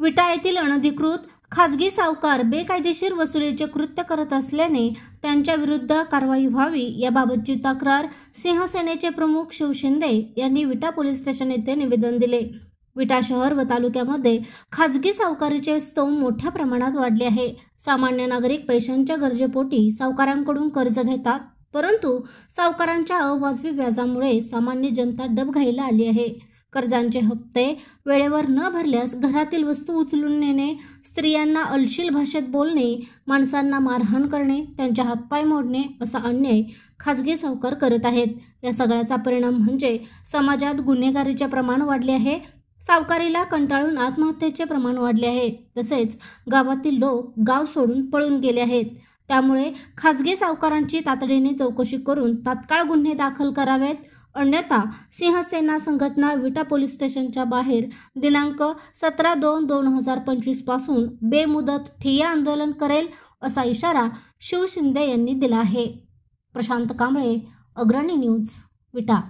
विटा येथील अनधिकृत खासगी सावकार बेकायदेशीर वसुलीचे कृत्य करत असल्याने त्यांच्या विरुद्ध कारवाई व्हावी याबाबतची तक्रार शिवसेनेचे प्रमुख शिव शिंदे यांनी विटा पोलीस स्टेशन येथे निवेदन दिले। विटा शहर व तालुक्यामध्ये खासगी सावकारीचे स्तोम मोठ्या प्रमाणात वाढले आहे। सामान्य नागरिक पैशांच्या गरजेपोटी सावकारांकडून कर्ज घेतात, परंतु सावकारांच्या अवाजवी व्याजामुळे सामान्य जनता डबघाईला आली आहे। कर्जांचे हप्ते वेळेवर न भरल्यास घरातील वस्तू उचलून नेणे, स्त्रियांना अश्लील भाषेत बोलणे, माणसांना मारहाण करणे, त्यांचे हातपाय मोडणे असा अन्याय खासगी सावकार करत आहेत। या सगळ्याचा परिणाम म्हणजे समाजात गुन्हेगारीचे प्रमाण वाढले आहे। सावकारीला कंटाळून आत्महत्येचे प्रमाण वाढले आहे। तसेच गावातील लोक गाव सोडून पळून गेले आहेत। त्यामुळे खासगी सावकारांची तातडीने चौकशी करून तात्काळ गुन्हे दाखल करावेत, अन्यथा शिवसेना संघटना विटा पोलीस स्टेशनच्या बाहेर दिनांक 17/2/2025 पासून बेमुदत ठिय्या आंदोलन करेल असा इशारा शिव शिंदे यांनी दिला आहे। प्रशांत कांबळे, अग्रणी न्यूज, विटा।